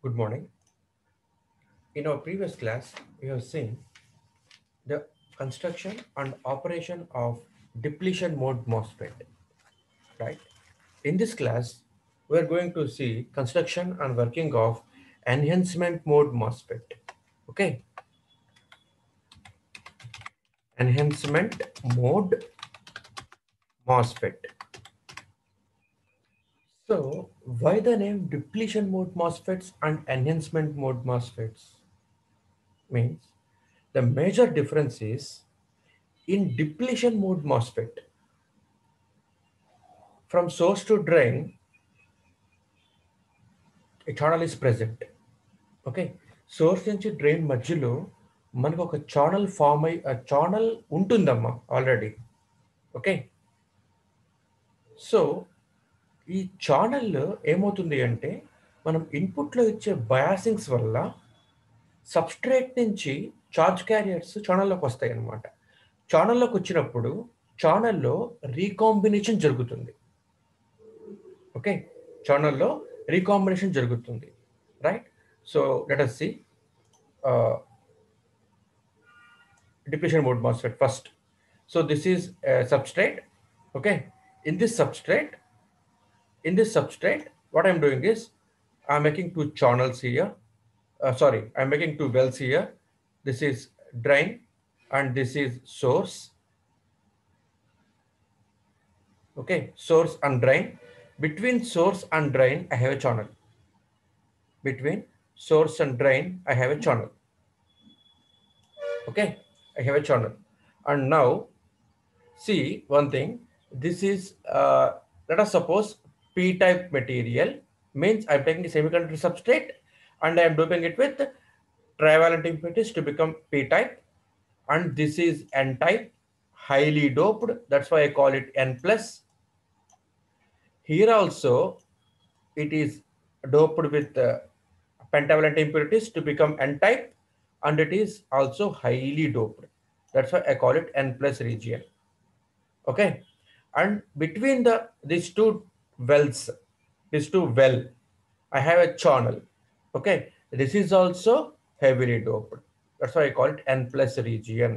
Good morning. In our previous class, we have seen the construction and operation of depletion mode MOSFET, right? In this class, we are going to see construction and working of enhancement mode MOSFET. Okay, enhancement mode MOSFET. So, why the name depletion mode MOSFETs and enhancement mode MOSFETs? Means the major difference is in depletion mode MOSFET, from source to drain, a channel is present. Okay, source నుంచి drain మధ్యలో మనకు ఒక channel form అయ్యి channel ఉంటుందమ్మా already. Okay, so ఈ channel ఏమవుతుంది అంటే మనం ఇన్పుట్లో ఇచ్చే బయాసింగ్స్ వల్ల సబ్స్ట్రేట్ నుంచి చార్జ్ క్యారియర్స్ ఛానల్లోకి వస్తాయి అన్నమాట. ఛానల్లోకి వచ్చినప్పుడు ఛానల్లో రీకాంబినేషన్ జరుగుతుంది. ఓకే, ఛానల్లో రీకాంబినేషన్ జరుగుతుంది, right? So let us see depletion mode MOSFET first. So this is a substrate. Okay, in this substrate, what I'm doing is I'm making two channels here. I'm making two wells here. This is drain and this is source. Okay, source and drain. Between source and drain, I have a channel. Between source and drain, I have a channel. Okay, I have a channel. And now see one thing. This is let us suppose p-type material, means I'm taking a semiconductor substrate and I'm doping it with trivalent impurities to become p-type, and this is n-type, highly doped. That's why I call it n plus. Here also it is doped with pentavalent impurities to become n-type, and it is also highly doped. That's why I call it n plus region. Okay, and between these two wells, I have a channel. Okay, this is also heavily doped. That's why I call it n plus region.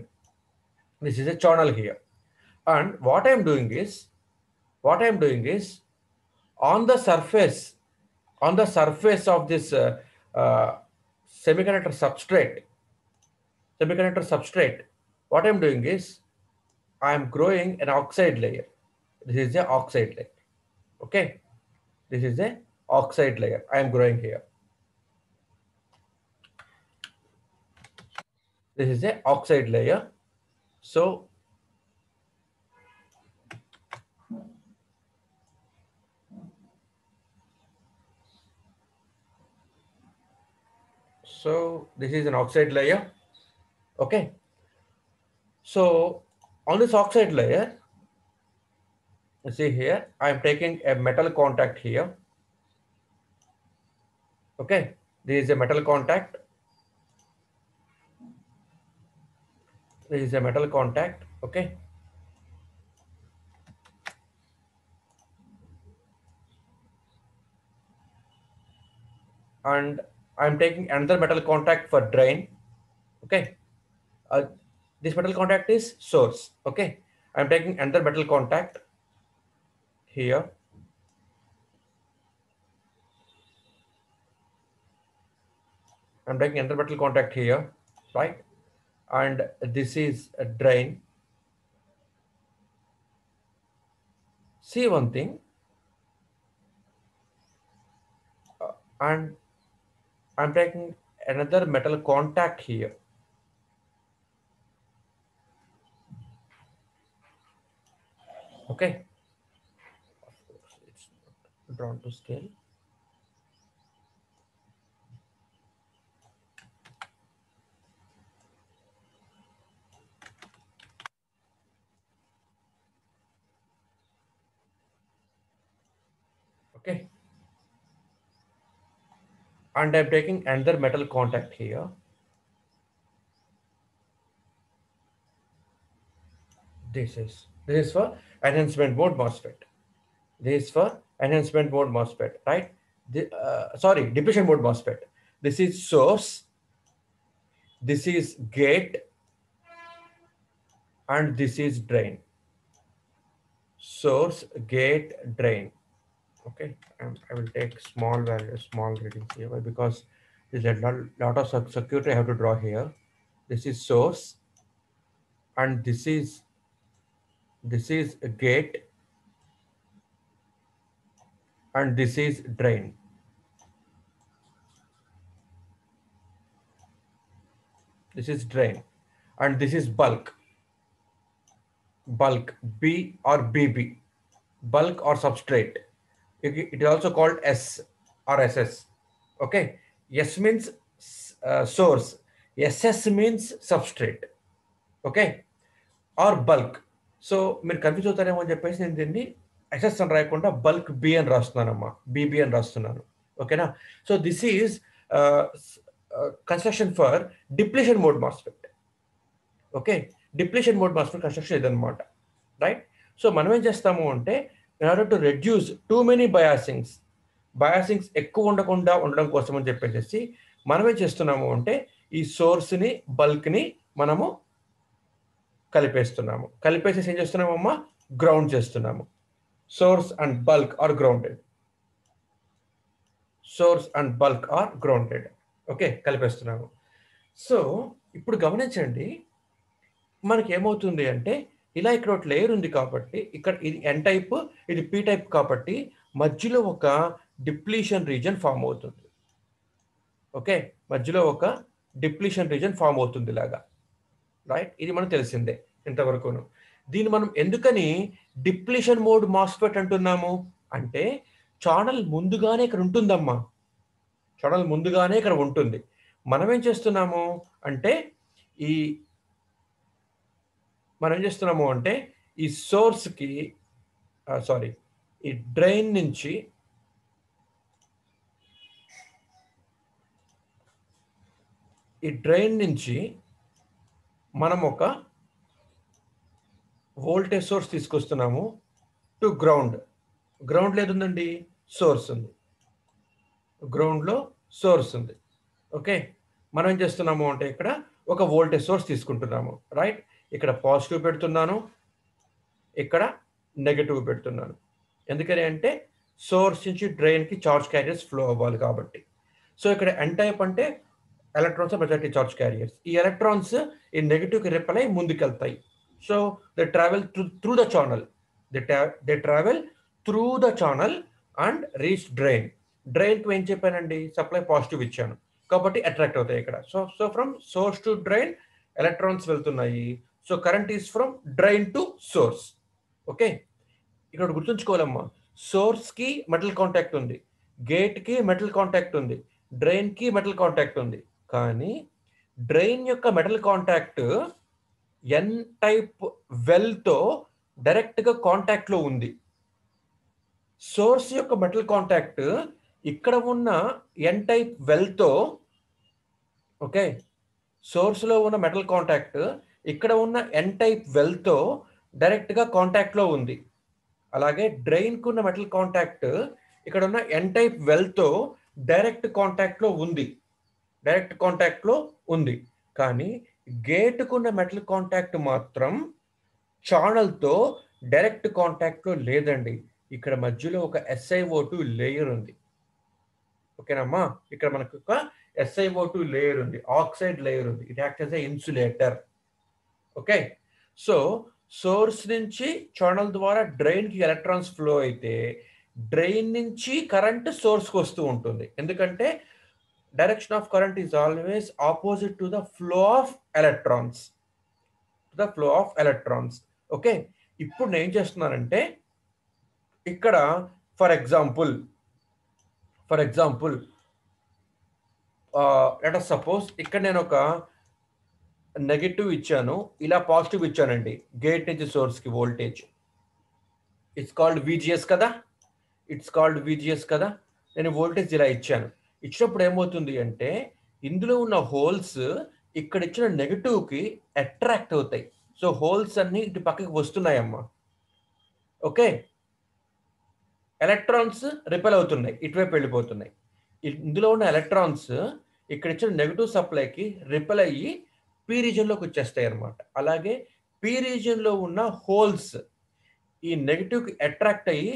This is a channel here, and what I'm doing is on the surface of this semiconductor substrate, what I'm doing is I'm growing an oxide layer. This is the oxide layer. Okay, this is a oxide layer I am growing here. This is a oxide layer. So this is an oxide layer. Okay, so on this oxide layer, you see here I am taking a metal contact here. Okay, this is a metal contact. This is a metal contact. Okay, and I'm taking another metal contact for drain. Okay, this metal contact is source. Okay, I'm taking another metal contact here. I'm taking another metal contact here, right? And this is a drain. See one thing, and I'm taking another metal contact here. Okay, of course it's not drawn to scale. Okay, and I'm taking another metal contact here. This is for enhancement mode MOSFET. This is for enhancement mode MOSFET, right? Sorry, depletion mode MOSFET. this is source, this is gate, and this is drain. Source, gate, drain. Okay, I will take small value, small readings here because there's a lot of circuit I have to draw here. This is source, and this is a gate, and this is drain. This is drain, and this is bulk. Bulk, B or BB, bulk or substrate. It is also called S or SS. Okay, S means source, SS means substrate. Okay, or bulk. So మీరు confuse అవుతారేమో అని చెప్పేసి నేను దీన్ని SS అని రాయకుండా bulk B అని రాస్తున్నానమ్మా, BB అని రాస్తున్నాను. ఓకేనా? So this is construction for depletion mode MOSFET. Okay, depletion mode MOSFET construction ఇదనమాట, రైట్? సో మనం ఏం చేస్తాము అంటే in order to reduce too many biasings ఎక్కువ ఉండడం కోసం అని చెప్పేసి మనం ఏం చేస్తున్నాము అంటే ఈ సోర్స్ని బల్క్ని మనము కలిపేస్తున్నాము. కలిపేసి ఏం చేస్తున్నామమ్మా? గ్రౌండ్ చేస్తున్నాము. Source and bulk are grounded. Source and bulk are grounded. Okay, కలిపేస్తున్నాము. సో ఇప్పుడు గమనించండి, మనకి ఏమవుతుంది అంటే ఇలా ఇక్కడ ఒక లేయర్ ఉంది కాబట్టి ఇక్కడ ఇది ఎన్ టైప్, ఇది పీ టైప్ కాబట్టి మధ్యలో ఒక డిప్లీషన్ రీజన్ ఫామ్ అవుతుంది. ఓకే, మధ్యలో ఒక డిప్లీషన్ రీజన్ ఫామ్ అవుతుంది ఇలాగా, రైట్? ఇది మనకు తెలిసిందే ఇంతవరకును. దీన్ని మనం ఎందుకని డిప్లీషన్ మోడ్ మాస్ఫెట్ అంటున్నాము అంటే ఛానల్ ముందుగానే ఇక్కడ ఉంటుందమ్మా, ఛానల్ ముందుగానే ఇక్కడ ఉంటుంది. మనం ఏం చేస్తున్నాము అంటే ఈ సోర్స్కి ఈ డ్రైన్ నుంచి మనం ఒక వోల్టేజ్ సోర్స్ తీసుకొస్తున్నాము టు గ్రౌండ్. గ్రౌండ్ లేదుందండి, సోర్స్ ఉంది. గ్రౌండ్లో సోర్స్ ఉంది. ఓకే, మనం ఏం చేస్తున్నాము అంటే ఇక్కడ ఒక వోల్టేజ్ సోర్స్ తీసుకుంటున్నాము, రైట్? ఇక్కడ పాజిటివ్ పెడుతున్నాను, ఇక్కడ నెగటివ్ పెడుతున్నాను. ఎందుకని అంటే సోర్స్ నుంచి డ్రైన్కి చార్జ్ క్యారియర్స్ ఫ్లో అవ్వాలి కాబట్టి. సో ఇక్కడ ఎన్ టైప్ అంటే ఎలక్ట్రాన్స్ మెజారిటీ చార్జ్ క్యారియర్స్. ఈ ఎలక్ట్రాన్స్ ఈ నెగటివ్కి రిపెల్ అయ్యి ముందుకెళ్తాయి. So they travel through the channel. They travel through the channel and reach drain. డ్రైన్కి ఏం చెప్పానండి? సప్లై పాజిటివ్ ఇచ్చాను కాబట్టి అట్రాక్ట్ అవుతాయి ఇక్కడ. So from source to drain electrons వెళ్తున్నాయి. So current is from drain to source. Okay, ఇక్కడ గుర్తుంచుకోవాలమ్మా, సోర్స్కి మెటల్ కాంటాక్ట్ ఉంది, గేట్కి మెటల్ కాంటాక్ట్ ఉంది, డ్రైన్కి మెటల్ కాంటాక్ట్ ఉంది. కానీ డ్రైన్ యొక్క మెటల్ కాంటాక్ట్ ఎన్ టైప్ వెల్తో డైరెక్ట్గా కాంటాక్ట్లో ఉంది. సోర్స్ యొక్క మెటల్ కాంటాక్ట్ ఇక్కడ ఉన్న ఎన్ టైప్ వెల్తో, ఓకే, సోర్స్లో ఉన్న మెటల్ కాంటాక్ట్ ఇక్కడ ఉన్న ఎన్ టైప్ వెల్తో డైరెక్ట్గా కాంటాక్ట్లో ఉంది. అలాగే డ్రైన్కు ఉన్న మెటల్ కాంటాక్ట్ ఇక్కడ ఉన్న ఎన్ టైప్ వెల్తో డైరెక్ట్ కాంటాక్ట్లో ఉంది. కానీ గేటుకున్న మెటల్ కాంటాక్ట్ మాత్రం ఛానల్తో డైరెక్ట్ కాంటాక్ట్లో లేదండి. ఇక్కడ మధ్యలో ఒక SiO2 లేయర్ ఉంది. ఓకేనమ్మా, ఇక్కడ మనకు ఒక SiO2 లేయర్ ఉంది, ఆక్సైడ్ లేయర్ ఉంది. It act as a insulator. Okay, so source నుంచి ఛానల్ ద్వారా డ్రైన్కి ఎలక్ట్రాన్స్ ఫ్లో అయితే డ్రైన్ నుంచి కరెంట్ సోర్స్కి వస్తూ ఉంటుంది. ఎందుకంటే direction of current is always opposite to the flow of electrons. Okay, ఇప్పుడు నేను ఏం చేస్తున్నానంటే ఇక్కడ for example let us suppose ఇక్కడ నేను ఒక నెగటివ్ ఇచ్చాను, ఇలా పాజిటివ్ ఇచ్చానండి. గేట్ నుంచి సోర్స్కి వోల్టేజ్ ఇట్స్ కాల్డ్ VGS కదా. నేను వోల్టేజ్ ఇలా ఇచ్చినప్పుడు ఏమవుతుంది అంటే ఇందులో ఉన్న హోల్స్ ఇక్కడ ఇచ్చిన నెగటివ్కి అట్రాక్ట్ అవుతాయి. సో హోల్స్ అన్ని ఇటు పక్కకి వస్తున్నాయమ్మా. ఓకే, ఎలక్ట్రాన్స్ రిపెల్ అవుతున్నాయి, ఇటువైపు వెళ్ళిపోతున్నాయి. ఇందులో ఉన్న ఎలక్ట్రాన్స్ ఇక్కడ ఇచ్చిన నెగిటివ్ సప్లైకి రిపెల్ అయ్యి పీ రీజియన్లోకి వచ్చేస్తాయి అనమాట. అలాగే పీ రీజియన్లో ఉన్న హోల్స్ ఈ నెగిటివ్కి అట్రాక్ట్ అయ్యి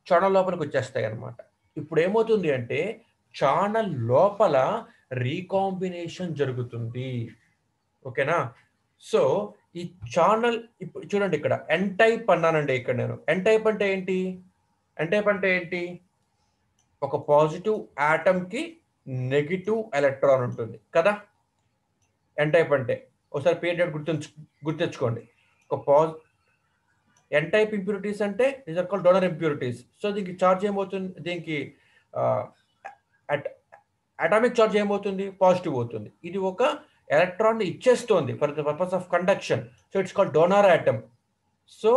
ఛానల్ లోపలికి వచ్చేస్తాయి అనమాట. ఇప్పుడు ఏమవుతుంది అంటే ఛానల్ లోపల రీకాంబినేషన్ జరుగుతుంది. ఓకేనా? సో ఈ ఛానల్ ఇప్పుడు చూడండి, ఇక్కడ ఎన్ టైప్ అన్నానండి. ఇక్కడ నేను ఎన్ టైప్ అంటే ఏంటి? ఎన్ టైప్ అంటే ఏంటి? ఒక పాజిటివ్ ఆటమ్కి నెగిటివ్ ఎలక్ట్రాన్ ఉంటుంది కదా ఎన్ టైప్ అంటే. ఒకసారి పీరియడ్ గుర్తుంచుకోండి. ఒక ఎన్ టైప్ ఇంప్యూరిటీస్ అంటే these are called donor impurities. So దీనికి చార్జ్ ఏమవుతుంది? దీనికి అటామిక్ చార్జ్ ఏమవుతుంది? పాజిటివ్ అవుతుంది. ఇది ఒక ఎలక్ట్రాన్ ఇచ్చేస్తోంది for the purpose of conduction. So it's called donor atom. So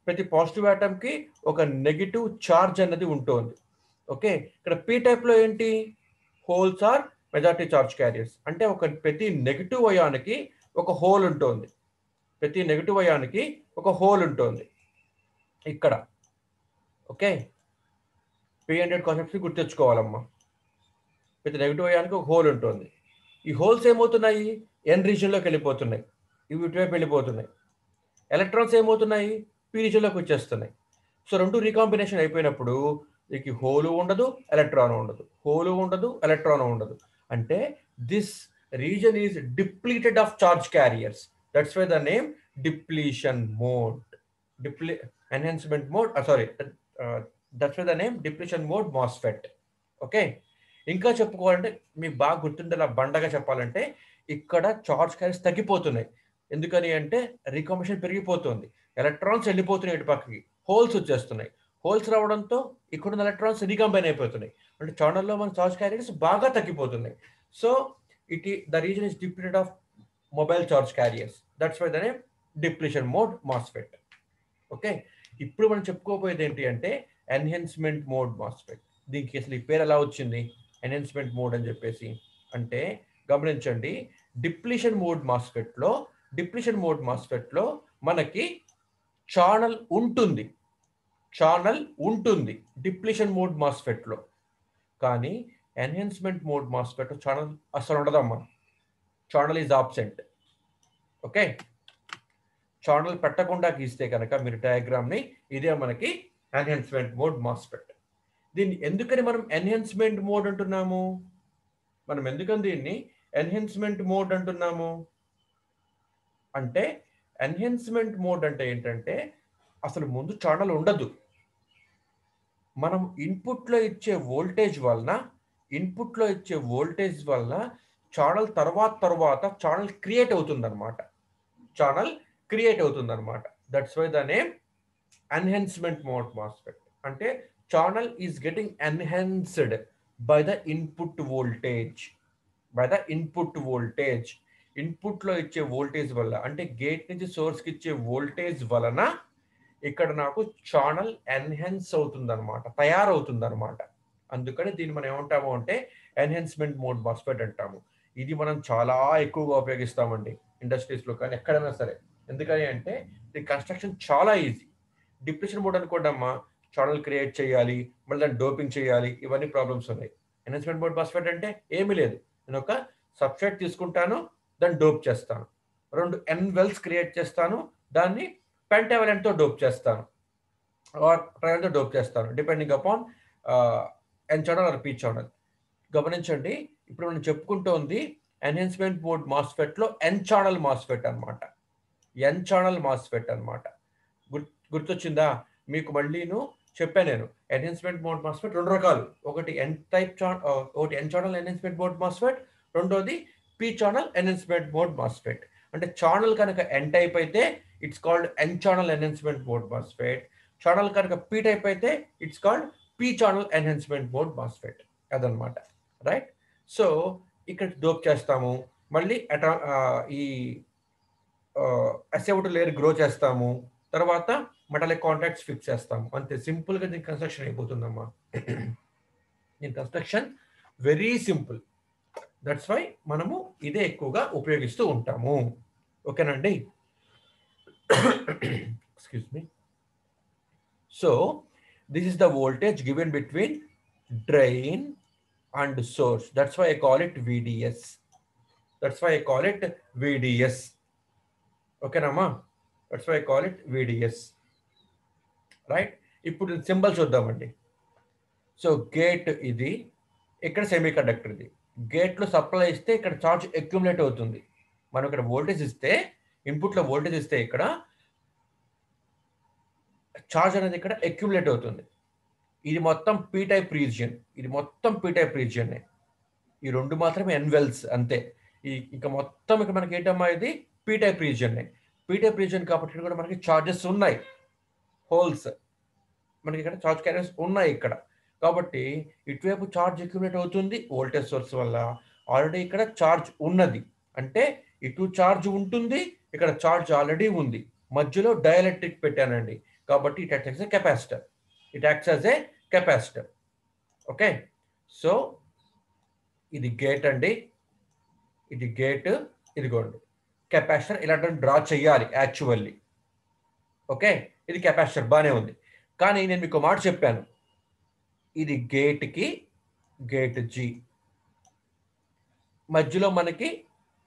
ప్రతి పాజిటివ్ ఆటమ్కి ఒక నెగిటివ్ చార్జ్ అనేది ఉంటుంది. ఓకే, ఇక్కడ పీ టైప్లో ఏంటి? Holes are majority charge carriers. అంటే ప్రతి నెగిటివ్ అయానికి ఒక హోల్ ఉంటుంది. ప్రతి నెగిటివ్ అయానికి ఒక హోల్ ఉంటుంది ఇక్కడ. ఓకే, P100 కాన్సెప్ట్స్ గుర్తెచ్చుకోవాలమ్మా. ప్రతి నెగిటివ్ అయానికి ఒక హోల్ ఉంటుంది. ఈ హోల్స్ ఏమవుతున్నాయి? ఎన్ రీజియన్లోకి వెళ్ళిపోతున్నాయి. ఇవి ఇటువైపు వెళ్ళిపోతున్నాయి. ఎలక్ట్రాన్స్ ఏమవుతున్నాయి? పీ రీజియన్లోకి వచ్చేస్తున్నాయి. సో రెండు రీకాంబినేషన్ అయిపోయినప్పుడు దీనికి హోలు ఉండదు, ఎలక్ట్రాన్ ఉండదు, హోలు ఉండదు, ఎలక్ట్రాన్ ఉండదు. అంటే this region is depleted of charge carriers. That's why the name depletion mode. Enhancement mode, that's why the name depletion mode MOSFET. Okay, ఇంకా చెప్పుకోవాలంటే మీకు బాగా గుర్తుండేలా బండగా చెప్పాలంటే ఇక్కడ చార్జ్ క్యారియర్స్ తగ్గిపోతున్నాయి. ఎందుకని అంటే రీకాంబినేషన్ పెరిగిపోతుంది. ఎలక్ట్రాన్స్ వెళ్ళిపోతున్నాయి ఇటు పక్కకి, హోల్స్ వచ్చేస్తున్నాయి. హోల్స్ రావడంతో ఇక్కడున్న ఎలక్ట్రాన్స్ రీకంబైన్ అయిపోతున్నాయి. అంటే ఛానల్లో మన చార్జ్ క్యారియర్స్ బాగా తగ్గిపోతున్నాయి. So the reason is depleted of mobile charge carriers. That's why the name depletion mode MOSFET. Okay, ఇప్పుడు మనం చెప్పుకోబోయేది ఏంటి అంటే ఎన్హాన్స్మెంట్ మోడ్ మాస్ఫెట్. దీనికి అసలు ఈ పేరు ఎలా వచ్చింది ఎన్హాన్స్మెంట్ మోడ్ అని చెప్పేసి అంటే గమనించండి. డిప్లీషన్ మోడ్ మాస్ఫెట్లో మనకి ఛానల్ ఉంటుంది డిప్లీషన్ మోడ్ మాస్ఫెట్లో. కానీ ఎన్హాన్స్మెంట్ మోడ్ మాస్ఫెట్ ఛానల్ అసలు ఉండదమ్మా. Channel is absent. Okay, channel పెట్టకుండా గీస్తే కనుక మీరు డయాగ్రామ్ని, ఇదే మనకి ఎన్హాన్స్మెంట్ మోడ్ మాస్ఫెట్. దీన్ని ఎందుకని మనం ఎన్హాన్స్మెంట్ మోడ్ అంటున్నాము? దీన్ని ఎన్హాన్స్మెంట్ మోడ్ అంటున్నాము అంటే ఎన్హాన్స్మెంట్ మోడ్ అంటే ఏంటంటే అసలు ముందు ఛానల్ ఉండదు. మనం ఇన్పుట్లో ఇచ్చే వోల్టేజ్ వలన ఛానల్ తర్వాత ఛానల్ క్రియేట్ అవుతుందన్నమాట. That's why the name enhancement mode MOSFET. అంటే channel is getting enhanced by the input voltage. ఇన్పుట్లో ఇచ్చే వోల్టేజ్ వల్ల, అంటే గేట్ నుంచి సోర్స్కి ఇచ్చే వోల్టేజ్ వలన ఇక్కడ నాకు ఛానల్ ఎన్హాన్స్ అవుతుందన్నమాట, తయారవుతుందన్నమాట. అందుకని దీన్ని మనం ఏమంటాము అంటే ఎన్హాన్స్మెంట్ మోడ్ మాస్ఫెట్ అంటాము. ఇది మనం చాలా ఎక్కువగా ఉపయోగిస్తామండి ఇండస్ట్రీస్లో కానీ ఎక్కడైనా సరే. ఎందుకని అంటే దీని కన్స్ట్రక్షన్ చాలా ఈజీ. డిప్లీషన్ మోడ్ అనుకోండమ్మా, ఛానల్ క్రియేట్ చేయాలి, మళ్ళీ దాన్ని డోపింగ్ చేయాలి, ఇవన్నీ ప్రాబ్లమ్స్ ఉన్నాయి. ఎన్హాన్స్మెంట్ మోడ్ మాస్ఫెట్ అంటే ఏమీ లేదు. నేను ఒక సబ్స్ట్రేట్ తీసుకుంటాను, దాన్ని డోప్ చేస్తాను, 2 ఎన్ వెల్స్ క్రియేట్ చేస్తాను, దాన్ని పెంటావలెంట్తో డోప్ చేస్తాను ఆర్ ట్రయల్తో డోప్ చేస్తాను, depending upon N channel or P channel. గమనించండి, ఇప్పుడు మనం చెప్పుకుంటోంది ఎన్హాన్స్మెంట్ మోడ్ మాస్ఫెట్లో ఎన్ ఛానల్ మాస్ఫెట్ అనమాట. గుర్తొచ్చిందా మీకు? మళ్ళీను చెప్పాను నేను, ఎన్హాన్స్మెంట్ మోడ్ మాస్ఫెట్ 2 రకాలు. ఒకటి N channel enhancement mode MOSFET, రెండోది P channel enhancement mode MOSFET. అంటే ఛానల్ కనుక ఎన్ టైప్ అయితే it's called N channel enhancement mode MOSFET. Channel కనుక పీ టైప్ అయితే it's called P channel enhancement mode MOSFET. అదనమాట, right? So ఇక్కడ dope చేస్తాము, మళ్ళీ ఈ SiO2 లేయర్ గ్రో చేస్తాము, తర్వాత మెటాలిక్ కాంటాక్ట్స్ ఫిక్స్ చేస్తాము. అంతే సింపుల్గా దీని కన్స్ట్రక్షన్ అయిపోతుందమ్మా. దీని construction very simple. That's why మనము ఇదే ఎక్కువగా ఉపయోగిస్తూ ఉంటాము. ఓకేనండి? Excuse me. So this is the voltage given between drain and source. That's why I call it VDS. That's why I call it VDS. Okay, Nama? That's why I call it VDS. Right? ఇప్పుడు symbol చూద్దామండి. So gate ఇది, ఇక్కడ semi conductor ఇది. గేట్లో supply ఇస్తే ఇక్కడ charge accumulate అవుతుంది. మనం ఇక్కడ వోల్టేజ్ ఇస్తే, ఇన్పుట్లో వోల్టేజ్ ఇస్తే ఇక్కడ ఛార్జ్ అనేది ఇక్కడ అక్యుములేట్ అవుతుంది. ఇది మొత్తం పీ టైప్ రీజియన్, ఇది మొత్తం పీ టైప్ రీజియన్. ఈ రెండు మాత్రమే ఎన్వెల్స్ అంతే. ఇంకా మొత్తం ఇక్కడ మనకి ఏంటమ్మా, ఇది P type region. P type region కాబట్టి కూడా మనకి ఛార్జెస్ ఉన్నాయి, హోల్స్ మనకి ఇక్కడ ఛార్జ్ క్యారియర్స్ ఉన్నాయి ఇక్కడ. కాబట్టి ఇటువైపు ఛార్జ్ అక్యుములేట్ అవుతుంది వోల్టేజ్ సోర్స్ వల్ల. ఆల్రెడీ ఇక్కడ ఛార్జ్ ఉన్నది అంటే ఇటు ఛార్జ్ ఉంటుంది, ఇక్కడ ఛార్జ్ ఆల్రెడీ ఉంది. మధ్యలో డైఎలక్ట్రిక్ పెట్టానండి, కాబట్టి it acts as a capacitor. It acts as a capacitor. Okay, so ఇది గేట్ అండి, ఇది గేట్, ఇదిగోండి కెపాసిటర్. ఇలా డ్రా చేయాలి యాక్చువల్లీ. ఓకే, ఇది కెపాసిటర్ బాగానే ఉంది. కానీ నేను మీకు మాట చెప్పాను, ఇది గేట్కి గేట్ జి మధ్యలో మనకి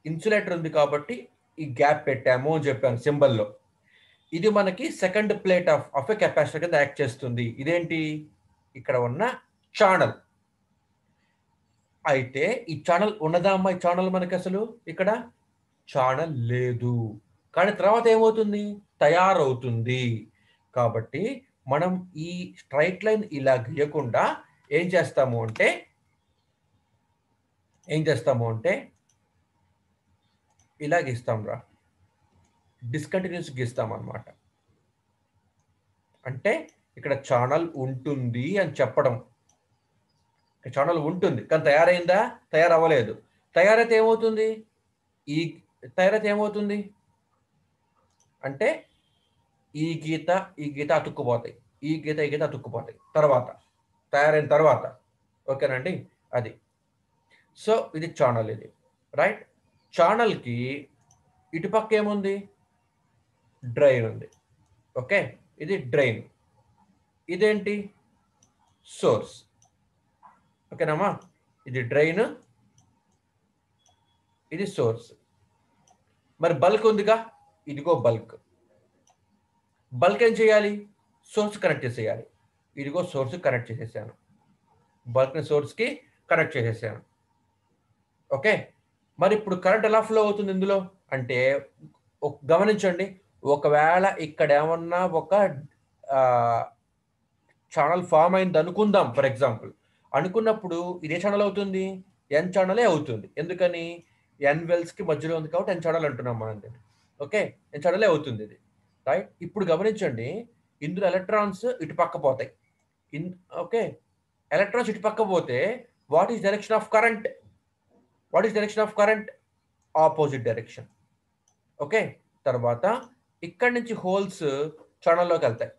ఇన్సులేటర్ ఉంది కాబట్టి ఈ గ్యాప్ పెట్టాము అని చెప్పాను సింబల్లో. ఇది మనకి second plate of a capacitor కింద యాక్ట్ చేస్తుంది. ఇదేంటి, ఇక్కడ ఉన్న ఛానల్. అయితే ఈ ఛానల్ ఉన్నదా అమ్మా? ఈ ఛానల్ మనకి అసలు ఇక్కడ ఛానల్ లేదు, కానీ తర్వాత ఏమవుతుంది, తయారవుతుంది. కాబట్టి మనం ఈ స్ట్రైట్ లైన్ ఇలా గీయకుండా ఏం చేస్తాము అంటే ఇలా గీస్తాం రా, డిస్కంటిన్యూస్ గీస్తాం అన్నమాట. అంటే ఇక్కడ ఛానల్ ఉంటుంది అని చెప్పడం. ఛానల్ ఉంటుంది కానీ తయారైందా? తయారవ్వలేదు. తయారైతే ఏమవుతుంది అంటే ఈ గీత అతుక్కుపోతాయి, ఈ గీత అతుక్కుపోతాయి తర్వాత, తయారైన తర్వాత. ఓకేనండి, అది. సో ఇది ఛానల్, ఇది రైట్. ఛానల్కి ఇటుపక్క ఏముంది, డ్రైన్ ఉంది. ఓకే, ఇది డ్రైన్, ఇదేంటి, సోర్స్. ఓకేనమ్మా, ఇది డ్రైన్, ఇది సోర్స్. మరి బల్క్ ఉందిగా, ఇదిగో బల్క్. బల్క్ ఏం చేయాలి, సోర్స్ కనెక్ట్ చేసేయాలి. ఇదిగో సోర్స్ కనెక్ట్ చేసేసాను, బల్క్ని సోర్స్కి కనెక్ట్ చేసేసాను. ఓకే, మరి ఇప్పుడు కరెంట్ ఎలా ఫ్లో అవుతుంది ఇందులో అంటే గమనించండి. ఒకవేళ ఇక్కడ ఏమన్నా ఒక ఛానల్ ఫామ్ అయింది అనుకుందాం, ఫర్ ఎగ్జాంపుల్. అనుకున్నప్పుడు ఇదే ఛానల్ అవుతుంది, ఎన్ ఛానలే అవుతుంది. ఎందుకని, ఎన్ వెల్స్కి మధ్యలో ఉంది కాబట్టి ఎన్ ఛానల్ అంటున్నాం మనం. ఓకే, ఎన్ ఛానలే అవుతుంది ఇది, రైట్. ఇప్పుడు గమనించండి, ఇందులో ఎలక్ట్రాన్స్ ఇటు పక్క పోతాయి. ఓకే, ఎలక్ట్రాన్స్ ఇటు పక్క పోతే what is direction of current? Opposite direction. Okay, తర్వాత ఇక్కడి నుంచి హోల్స్ ఛానల్లోకి వెళ్తాయి,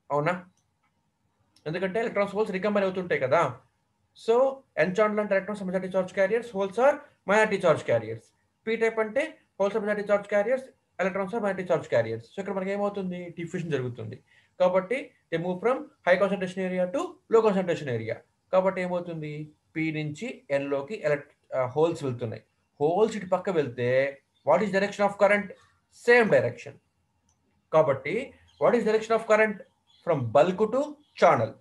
అవునా? ఎందుకంటే ఎలక్ట్రాన్స్ హోల్స్ రికంబైన్ అవుతుంటాయి కదా. సో ఎన్ ఛానల్ అంటే electrons majority charge carriers, holes are minority charge carriers. P type అంటే holes are majority charge carriers, electrons are minority charge carriers. So ఇక్కడ మనకి ఏమవుతుంది, డిఫ్యూషన్ జరుగుతుంది. కాబట్టి they move from high concentration area to low concentration area. కాబట్టి ఏమవుతుంది, P నుంచి ఎన్లోకి holes వెళ్తున్నాయి. హోల్స్ ఇటు పక్క వెళ్తే what is direction of current? Same direction. కాబట్టి what is direction of current? From bulk to channel.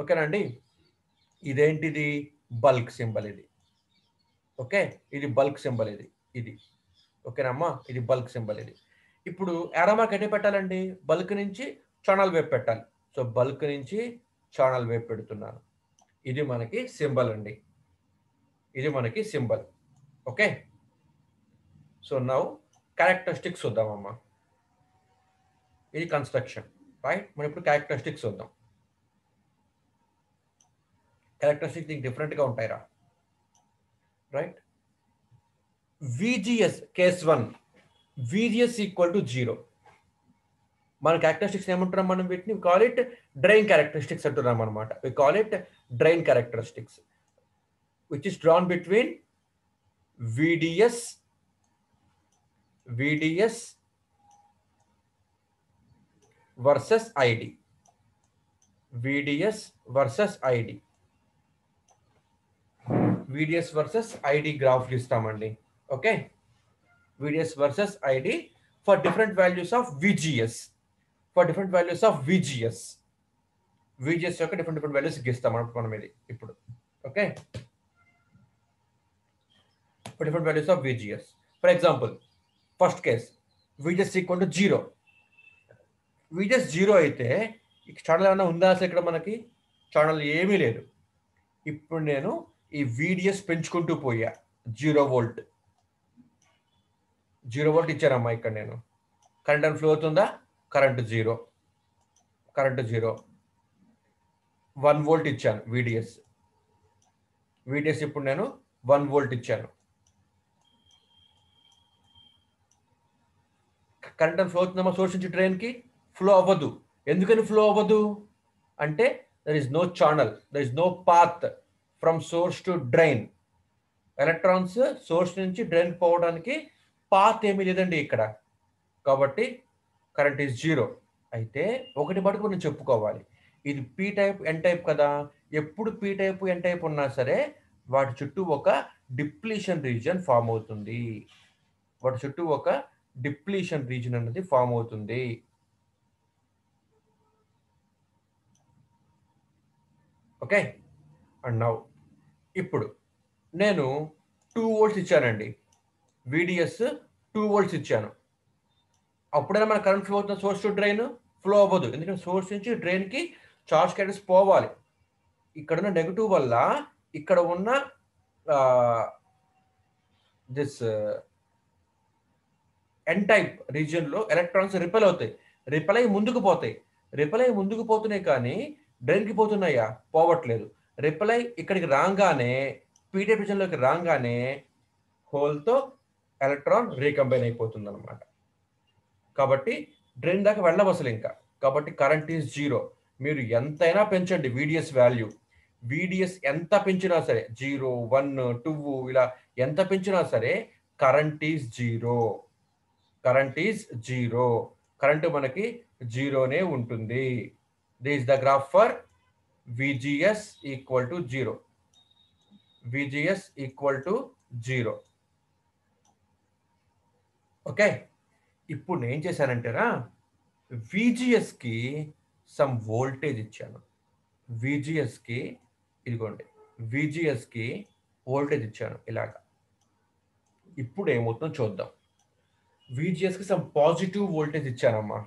ఓకేనండి, ఇదేంటిది, బల్క్ సింబల్ ఇది. ఓకే, ఇది బల్క్ సింబల్ ఇది. ఓకేనమ్మా, ఇది బల్క్ సింబల్ ఇది. ఇప్పుడు యారోమార్క్ ఎటు పెట్టాలండి, బల్క్ నుంచి ఛానల్ వైపు పెట్టాలి. సో బల్క్ నుంచి ఛానల్ వైపు పెడుతున్నాను. ఇది మనకి సింబల్ అండి, ఇది మనకి symbol. Okay, so now characteristics చూద్దామమ్మా. ఇది కన్స్ట్రక్షన్, రైట్. మనం ఇప్పుడు క్యారెక్టరిస్టిక్స్ చూద్దాం. క్యారెక్టరిస్టిక్స్ దీనికి డిఫరెంట్గా ఉంటాయిరా, right. VGS case 1, VGS equal to 0. మన క్యారెక్టరిస్టిక్స్ ఏమంటున్నాం మనం వీటిని? We call it drain characteristics అంటున్నాం అనమాట. We call it drain characteristics which is drawn between VDS versus ID. VDS versus ID graph గీస్తామండి. Okay, VDS versus ID for different values of VGS, for different values of VGS యొక్క different values గీస్తాం మనం ఇది ఇప్పుడు. Okay, for different values of VGS. For example first case VGS equal to 0. VGS 0 అయితే channel ఏమైనా ఉందా అసలు ఇక్కడ మనకి? ఛానల్ ఏమీ లేదు. ఇప్పుడు నేను ఈ VDS పెంచుకుంటూ పోయా, 0 వోల్ట్ ఇచ్చానమ్మా. ఇక్కడ నేను కరెంట్ అని ఫ్లో అవుతుందా? Current zero. 1 వోల్ట్ ఇచ్చాను VDS ఇప్పుడు నేను 1 వోల్ట్ ఇచ్చాను. కరెంట్ అని ఫ్లో అవుతుందమ్మా సోర్స్ నుంచి డ్రైన్కి? ఫ్లో అవ్వదు. ఎందుకని ఫ్లో అవ్వదు అంటే there is no channel, there is no path from source to drain. Electrons source నుంచి డ్రైన్ పోవడానికి పాత్ ఏమీ లేదండి ఇక్కడ. కాబట్టి కరెంట్ ఈజ్ 0. అయితే ఒకటి మటుకు మనం చెప్పుకోవాలి, ఇది P టైప్ N టైప్ కదా. ఎప్పుడు P టైప్ N టైప్ ఉన్నా సరే వాటి చుట్టూ ఒక డిప్లీషన్ రీజియన్ ఫామ్ అవుతుంది. అనేది ఫామ్ అవుతుంది. ఓకే, అండ్ నౌ ఇప్పుడు నేను 2 వోల్ట్స్ ఇచ్చానండి. VDS 2 వోల్ట్స్ ఇచ్చాను. అప్పుడైనా మన కరెంట్ ఫ్లో అవుతుంది సోర్స్ టు డ్రైన్? ఫ్లో అవ్వదు. ఎందుకంటే సోర్స్ నుంచి డ్రైన్కి చార్జ్ క్యారియర్స్ పోవాలి. ఇక్కడున్న నెగటివ్ వల్ల ఇక్కడ ఉన్న దిస్ N టైప్ రీజియన్లో ఎలక్ట్రాన్స్ రిపెల్ అవుతాయి, రిపెల్ అయ్యి ముందుకు పోతున్నాయి కానీ డ్రైన్కి పోతున్నాయా? పోవట్లేదు. రిపెల్ అయ్యి ఇక్కడికి రాగానే P టైప్ రీజియన్లోకి రాగానే హోల్తో ఎలక్ట్రాన్ రీకంబైన్ అయిపోతుంది అనమాట. కాబట్టి డ్రైన్ దాకా వెళ్ళవు అసలు ఇంకా. కాబట్టి కరెంట్ ఈజ్ 0. మీరు ఎంతైనా పెంచండి VDS వాల్యూ. VDS ఎంత పెంచినా సరే 0, 1, 2 ఇలా ఎంత పెంచినా సరే కరెంట్ ఈజ్ 0. కరెంట్ మనకి 0నే ఉంటుంది. This is the graph for VGS equal to 0. Okay, ఇప్పుడు నేను చేశానంటేనా VGSకి సమ్ వోల్టేజ్ ఇచ్చాను. VGSకి వోల్టేజ్ ఇచ్చాను ఇలాగా. ఇప్పుడు ఏమవుతుందో చూద్దాం. VGSకి సమ్ పాజిటివ్ వోల్టేజ్ ఇచ్చానమ్మా.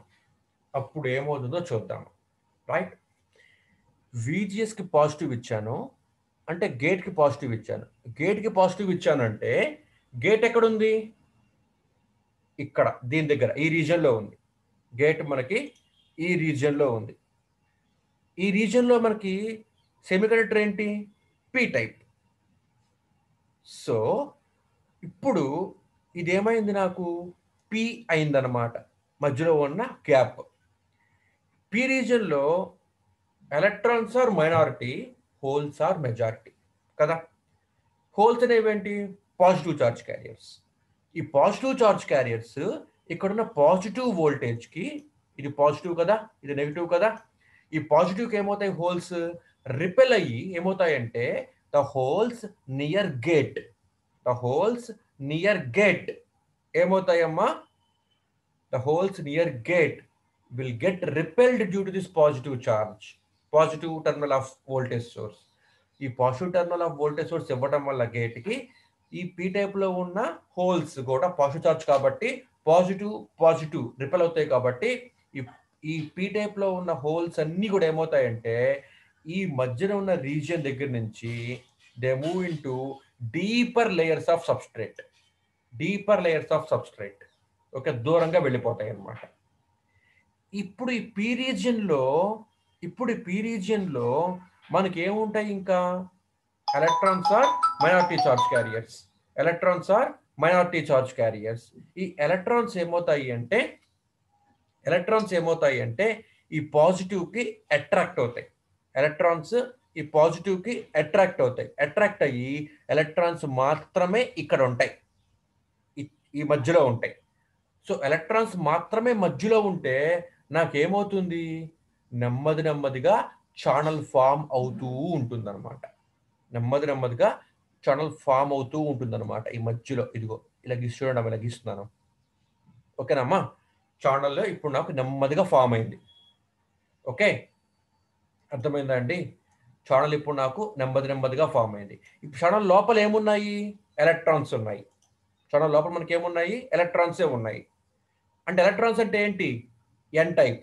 అప్పుడు ఏమవుతుందో చూద్దాం. రైట్, VGSకి పాజిటివ్ ఇచ్చాను అంటే గేట్కి పాజిటివ్ ఇచ్చాను. గేట్కి పాజిటివ్ ఇచ్చానంటే గేట్ ఎక్కడుంది? ఇక్కడ దీని దగ్గర ఈ రీజియన్లో ఉంది. గేట్ మనకి ఈ రీజియన్లో ఉంది. ఈ రీజియన్లో మనకి సెమీకండక్టర్ ఏంటి? P type. సో ఇప్పుడు ఇదేమైంది? నాకు P అయిందనమాట. మధ్యలో ఉన్న గ్యాప్. P రీజియన్లో electrons are minority, holes are majority కదా. హోల్స్ అనేవేంటి? Positive charge carriers. ఈ పాజిటివ్ చార్జ్ క్యారియర్స్ ఇక్కడున్న పాజిటివ్ వోల్టేజ్కి, ఇది పాజిటివ్ కదా, ఇది నెగిటివ్ కదా. ఈ పాజిటివ్కి ఏమవుతాయి? హోల్స్ రిపెల్ అయ్యి ఏమవుతాయంటే ద హోల్స్ నియర్ గేట్ ఏమవుతాయమ్మా? The holes near gate will get repelled due to this positive terminal of voltage source. ఈ positive terminal of voltage source ఇవ్వడం వల్ల గేట్కి ఈ P టైప్లో ఉన్న హోల్స్ కూడా పాజిటివ్ చార్జ్ కాబట్టి పాజిటివ్ రిపెల్ అవుతాయి. కాబట్టి ఈ P టైప్లో ఉన్న హోల్స్ అన్నీ కూడా ఏమవుతాయంటే ఈ మధ్యన ఉన్న రీజియన్ దగ్గర నుంచి they move into deeper layers of substrate. Okay, దూరంగా వెళ్ళిపోతాయి అన్నమాట. ఇప్పుడు ఈ P రీజియన్లో మనకి ఏముంటాయి? ఇంకా electrons are minority charge carriers. ఈ ఎలక్ట్రాన్స్ ఏమవుతాయి అంటే ఈ పాజిటివ్కి అట్రాక్ట్ అవుతాయి. అట్రాక్ట్ అయ్యి ఎలక్ట్రాన్స్ మాత్రమే ఇక్కడ ఉంటాయి, ఈ మధ్యలో ఉంటాయి. సో ఎలక్ట్రాన్స్ మాత్రమే మధ్యలో ఉంటే నాకేమవుతుంది? నెమ్మదిగా ఛానల్ ఫామ్ అవుతూ ఉంటుంది అనమాట. నెమ్మదిగా ఛానల్ ఫామ్ అవుతూ ఉంటుందన్నమాట. ఈ మధ్యలో ఇదిగో ఇలా చూడండి, ఇలా గీస్తున్నాను. ఓకేనమ్మా. ఛానల్ ఇప్పుడు నాకు నెమ్మదిగా ఫామ్ అయింది. ఓకే, అర్థమైందా అండి? ఛానల్ ఇప్పుడు నాకు నెమ్మదిగా ఫామ్ అయింది. ఇప్పుడు ఛానల్ లోపల ఏమున్నాయి? ఎలక్ట్రాన్స్ ఉన్నాయి. ఛానల్ లోపల మనకి ఏమున్నాయి? ఎలక్ట్రాన్సే ఉన్నాయి. అంటే ఎలక్ట్రాన్స్ అంటే ఏంటి? N type,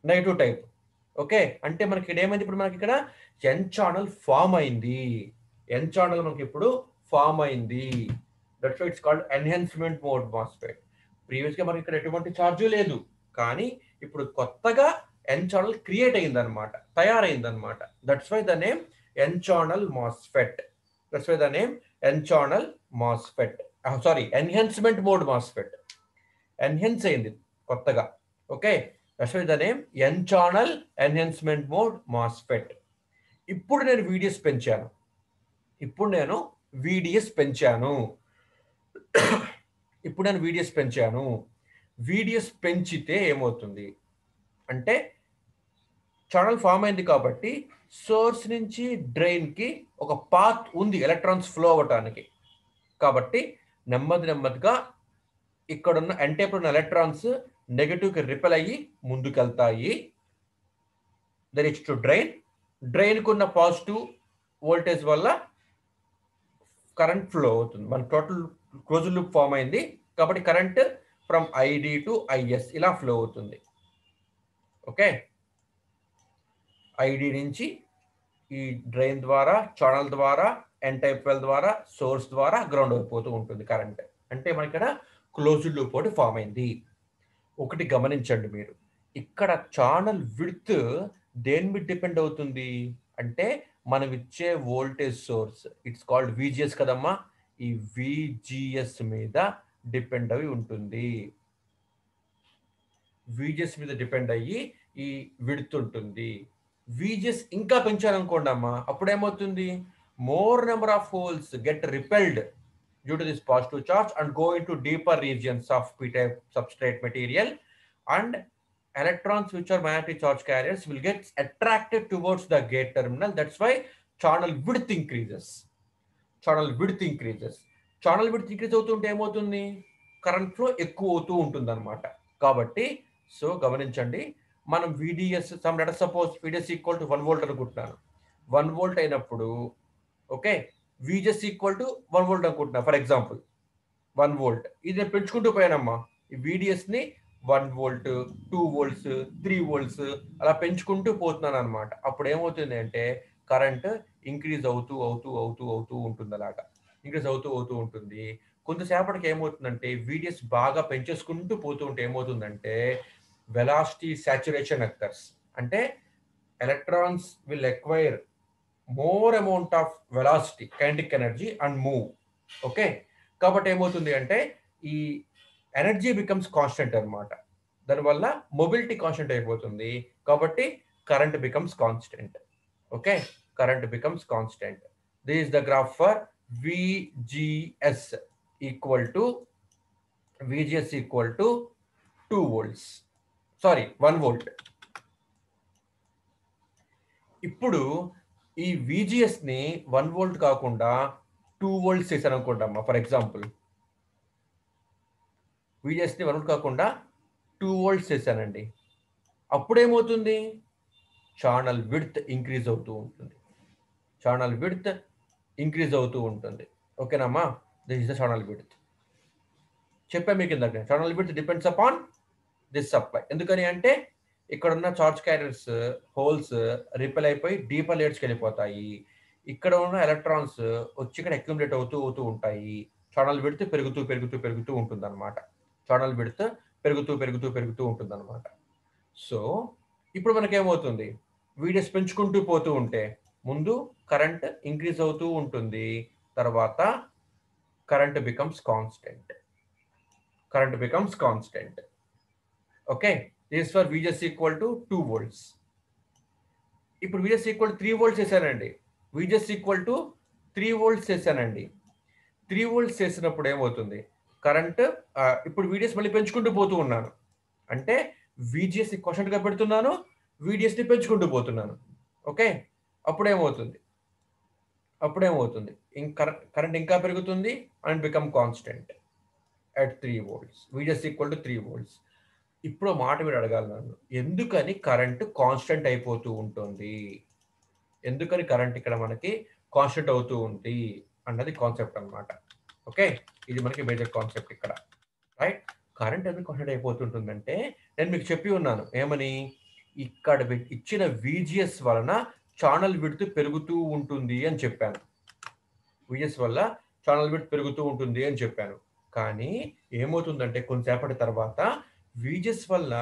negative type. Okay, అంటే మనకి ఇక్కడ ఏమైంది? ఇప్పుడు మనకి ఇక్కడ ఎన్ ఛానల్ ఫామ్ అయింది. ఎన్ ఛానల్ మనకి ఇప్పుడు ఫామ్ అయింది. That's why it's called enhancement mode MOSFET. ప్రీవియస్గా మనకి ఇక్కడ ఎటువంటి ఛార్జ్ లేదు, కానీ ఇప్పుడు కొత్తగా ఎన్ ఛానల్ క్రియేట్ అయిందనమాట, తయారైందనమాట. That's why the name N channel MOSFET. That's why the name N channel MOSFET. Sorry, enhancement mode MOSFET. Enhance అయింది కొత్తగా. Okay, that's why the name N channel enhancement mode MOSFET. ఇప్పుడు నేను VDS పెంచాను. ఇప్పుడు నేను VDS పెంచాను. VDS పెంచితే ఏమవుతుంది అంటే, ఛానల్ ఫామ్ అయింది కాబట్టి సోర్స్ నుంచి డ్రైన్కి ఒక పాత్ ఉంది ఎలక్ట్రాన్స్ ఫ్లో అవ్వటానికి. కాబట్టి నెమ్మదిగా ఇక్కడున్న ఎన్ టైప్ ఉన్న ఎలక్ట్రాన్స్ నెగటివ్కి రిపెల్ అయ్యి ముందుకెళ్తాయి. They reach to drain. డ్రైన్కి ఉన్న పాజిటివ్ వోల్టేజ్ వల్ల కరెంట్ ఫ్లో అవుతుంది. మన టోటల్ క్లోజ్డ్ లూప్ ఫామ్ అయింది కాబట్టి current from ID to IS ఇలా ఫ్లో అవుతుంది. ఓకే, ID నుంచి ఈ డ్రైన్ ద్వారా, ఛానల్ ద్వారా, ఎన్ టైప్ వెల్ ద్వారా, సోర్స్ ద్వారా గ్రౌండ్ అయిపోతూ ఉంటుంది కరెంట్. అంటే మన ఇక్కడ క్లోజ్డ్ లూప్ ఒకటి ఫామ్ అయింది. ఒకటి గమనించండి మీరు, ఇక్కడ ఛానల్ విడ్త్ దేని మీద డిపెండ్ అవుతుంది అంటే మనం ఇచ్చే voltage source, it's called VGS కదమ్మా. ఈ VGS మీద డిపెండ్ అయి ఉంటుంది. VGS మీద డిపెండ్ అయ్యి ఈ విడ్త్ ఉంటుంది. VGS ఇంకా పెంచాలనుకోండి అమ్మా, అప్పుడు ఏమవుతుంది? More number of holes get repelled due to this positive charge and go in to deeper regions of p-type substrate material, and electrons which are magnetic charge carriers will get attracted towards the gate terminal. That's why channel width increases. Channel width increase అవుతుంటే ఏమవుతుంది? Current flow ఎక్కువ అవుతూ ఉంటుంది అనమాట. కాబట్టి so గమనించండి, మనం VDS suppose VDS equal to 1 volt అనుకుంటున్నాను. 1 volt అయినప్పుడు okay, VGS equal to 1 volt అనుకుంటున్నా. ఫర్ ఎగ్జాంపుల్ 1 volt, ఇది నేను పెంచుకుంటూ పోయానమ్మా. ఈ VDSని 1 volt, 2 volts, 3 volts అలా పెంచుకుంటూ పోతున్నాను అనమాట. అప్పుడు ఏమవుతుంది అంటే కరెంట్ ఇంక్రీజ్ అవుతూ ఉంటుంది. అలాగా ఇంక్రీజ్ అవుతూ ఉంటుంది. కొంతసేపటికి ఏమవుతుందంటే VDS బాగా పెంచేసుకుంటూ పోతూ ఉంటే ఏమవుతుందంటే వెలాసిటీ సాచురేషన్ అక్కర్స్. అంటే electrons will acquire more amount of velocity, kinetic energy and move. Okay, కాబట్టి ఏమవుతుంది అంటే ఈ ఎనర్జీ బికమ్స్ కాన్స్టెంట్ అనమాట. దానివల్ల మొబిలిటీ కాన్స్టెంట్ అయిపోతుంది. కాబట్టి current becomes constant. Okay, current becomes constant. This is the graph for VGS equal to 2 volts. Sorry 1 volt. ఇప్పుడు ఈ VGSని 1 volt కాకుండా 2 volts చేశాను అనుకుంటామా. ఫర్ ఎగ్జాంపుల్ VGSని 1 volt కాకుండా 2 volts చేశానండి. అప్పుడు ఏమవుతుంది? ఛానల్ విడ్త్ ఇంక్రీజ్ అవుతూ ఉంటుంది. ఓకేనమ్మా, this is the channel width. చెప్పా మీకు ఇందాక, channel width depends upon this supply. ఎందుకని అంటే ఇక్కడ ఉన్న చార్జ్ క్యారియర్స్ హోల్స్ రిపెల్ అయిపోయి డీపర్ లేయర్స్కి వెళ్ళిపోతాయి. ఇక్కడ ఉన్న ఎలక్ట్రాన్స్ వచ్చి ఇక్కడ అక్యుములేట్ అవుతూ ఉంటాయి. ఛానల్ విడ్త్ పెరుగుతూ ఉంటుంది అనమాట. పెరుగుతూ ఉంటుంది అనమాట. సో ఇప్పుడు మనకేమవుతుంది? VDS పెంచుకుంటూ పోతూ ఉంటే ముందు కరెంట్ ఇంక్రీజ్ అవుతూ ఉంటుంది, తర్వాత current becomes constant. Okay, this for VGS equal to 2 volts. ఇప్పుడు VGS ఈక్వల్ టు 3 volts చేశానండి. 3 volts చేసినప్పుడు ఏమవుతుంది? కరెంట్ ఇప్పుడు VDS మళ్ళీ పెంచుకుంటూ పోతూ ఉన్నాను. అంటే VGS కాన్స్టెంట్గా పెడుతున్నాను, VDSని పెంచుకుంటూ పోతున్నాను. ఓకే, అప్పుడు ఏమవుతుంది? అప్పుడేమవుతుంది, కరెంట్ ఇంకా పెరుగుతుంది and become constant at 3 volts. VDS equal to 3 volts. ఇప్పుడు మాట మీరు అడగాలి నన్ను, ఎందుకని కరెంట్ కాన్స్టెంట్ అయిపోతూ ఉంటుంది, ఎందుకని కరెంట్ ఇక్కడ మనకి కాన్స్టెంట్ అవుతూ ఉంది అన్నది కాన్సెప్ట్ అనమాట. ఓకే, ఇది మనకి మేజర్ కాన్సెప్ట్ ఇక్కడ. రైట్, కరెంట్ ఎందుకు కాన్స్టెంట్ అయిపోతుంటుందంటే నేను మీకు చెప్పి ఉన్నాను ఏమని, ఇక్కడ ఇచ్చిన VGS వలన ఛానల్ విడ్త్ పెరుగుతూ ఉంటుంది అని చెప్పాను. VGS వల్ల ఛానల్ విడ్త్ పెరుగుతూ ఉంటుంది అని చెప్పాను. కానీ ఏమవుతుందంటే కొంతసేపటి తర్వాత VGS వల్ల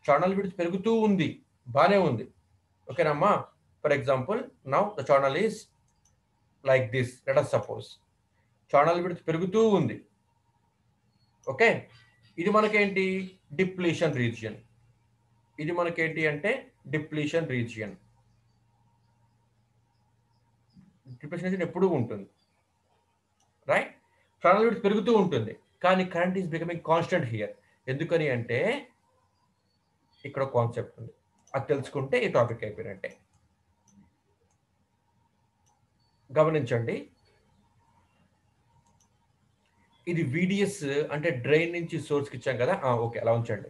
ఛానల్ విడ్త్ పెరుగుతూ ఉంది, బానే ఉంది. ఓకేనమ్మా, for example now the channel is like this, let us suppose channel width పెరుగుతూ ఉంది. ఓకే, ఇది మనకేంటి, డిప్లీషన్ రీజియన్. ఇది మనకేంటి అంటే డిప్లీషన్ రీజియన్. డిప్లీషన్ రీజియన్ ఎప్పుడూ ఉంటుంది. రైట్, ఛానల్ విడ్త్ పెరుగుతూ ఉంటుంది కానీ current is becoming constant here. ఎందుకని అంటే ఇక్కడ కాన్సెప్ట్ ఉంది, అది తెలుసుకుంటే ఈ టాపిక్ అయిపోయినట్టే. గమనించండి, ఇది VDS అంటే డ్రైన్ నుంచి సోర్స్కి ఇచ్చాం కదా. ఓకే, అలా ఉంచండి.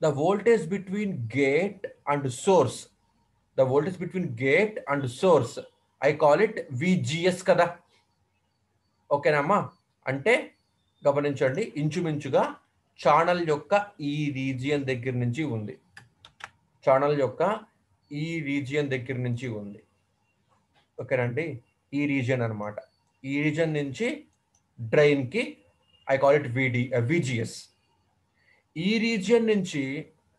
The voltage between gate and source, the voltage between gate and source I call it VGS కదా. ఓకేనమ్మా, అంటే గమనించండి, ఇంచుమించుగా ఛానల్ యొక్క ఈ రీజియన్ దగ్గర నుంచి ఉంది, ఛానల్ యొక్క ఈ రీజియన్ దగ్గర నుంచి ఉంది. ఓకేనండి, ఈ రీజియన్ అనమాట. ఈ రీజియన్ నుంచి డ్రైన్కి ఐ కాల్ ఇట్ VGS. ఈ రీజియన్ నుంచి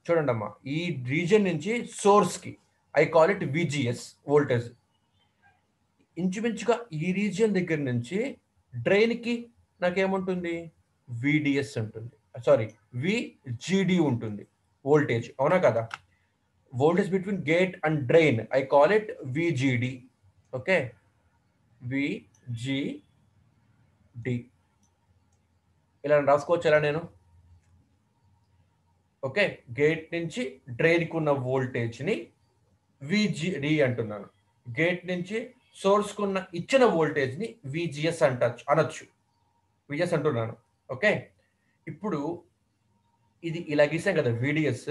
చూడండి అమ్మా, ఈ రీజియన్ నుంచి సోర్స్కి I call it VGS voltage. ఇంచుమించుగా ఈ రీజియన్ దగ్గర నుంచి డ్రైన్కి నాకేముంటుంది, VDS ఉంటుంది, సారీ VGD ఉంటుంది వోల్టేజ్, అవునా కదా. Voltage between gate and drain I call it VGD. Okay, VGD ఇలా రాసుకోవచ్చు ఎలా నేను. ఓకే, గేట్ నుంచి డ్రైన్కి ఉన్న వోల్టేజ్ని VGD అంటున్నాను, గేట్ నుంచి సోర్స్కున్న ఇచ్చిన వోల్టేజ్ని VGS అనొచ్చు, VGS అంటున్నాను. ఓకే, ఇప్పుడు ఇది ఇలా గీసాం కదా VDS.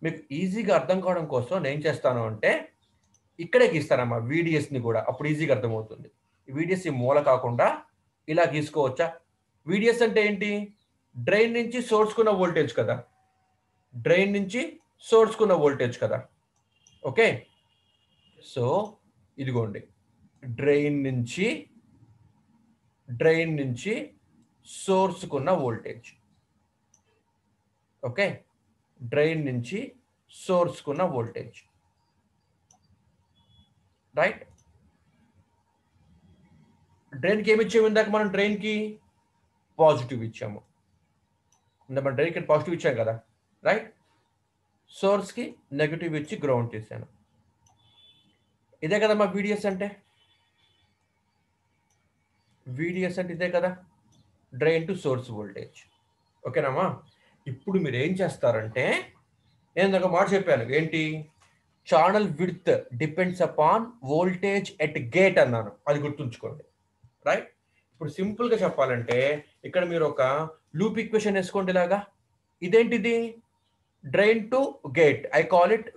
మీకు ఈజీగా అర్థం కావడం కోసం నేను చేస్తాను అంటే ఇక్కడే గీస్తానమ్మా VDSని కూడా, అప్పుడు ఈజీగా అర్థమవుతుంది. VDS ఈ మూల కాకుండా ఇలా గీసుకోవచ్చా. VDS అంటే ఏంటి, డ్రైన్ నుంచి సోర్స్కున్న వోల్టేజ్ కదా, డ్రైన్ నుంచి సోర్స్కున్న వోల్టేజ్ కదా. ఓకే, సో ఇదిగోండి, డ్రైన్ నుంచి సోర్స్కున్న వోల్టేజ్. ఓకే, డ్రైన్ నుంచి సోర్స్కున్న వోల్టేజ్. రైట్, డ్రైన్కి ఏమి ఇచ్చాము ఇందాక మనం, డ్రైన్కి పాజిటివ్ ఇచ్చాము, మన డ్రైన్కి పాజిటివ్ ఇచ్చాం కదా. రైట్, సోర్స్కి నెగటివ్ ఇచ్చి గ్రౌండ్ చేశాను. ఇదే కదమ్మా VDS అంటే, VDS అంటే ఇదే కదా, డ్రైన్ టు సోర్స్ వోల్టేజ్. ఓకేనమ్మా, ఇప్పుడు మీరు ఏం చేస్తారంటే, నేను ఒక మాట చెప్పాను ఏంటి, channel width depends upon voltage at gate అన్నాను, అది గుర్తుంచుకోండి. రైట్, ఇప్పుడు సింపుల్గా చెప్పాలంటే ఇక్కడ మీరు ఒక లూప్ ఈక్వేషన్ వేసుకోండి ఇలాగా. ఇదేంటిది, drain to gate I call it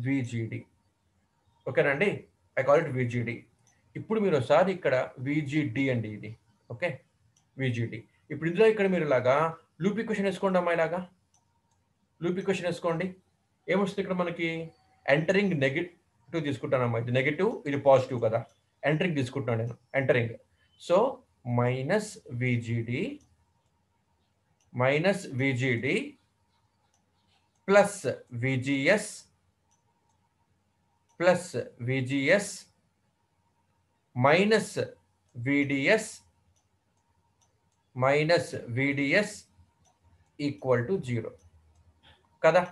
VGD. ఓకేనండి, ఐ కాల్ ఇట్ VGD. ఇప్పుడు మీరు ఒకసారి ఇక్కడ VGD అండి ఇది. Okay, VGD. ఇప్పుడు ఇందులో ఇక్కడ మీరు ఇలాగా లూప్ ఈక్వేషన్ వేసుకోండి అమ్మా, ఇలాగా లూప్ ఈక్వేషన్ వేసుకోండి. ఏమొస్తుంది ఇక్కడ మనకి, ఎంటరింగ్ నెగటివ్ తీసుకుంటానమ్మా, ఇది నెగటివ్ ఇది పాజిటివ్ కదా, ఎంటరింగ్ తీసుకుంటున్నాను నేను, entering. So -VGD plus VGS plus VGS minus VDS equal to 0 కదా,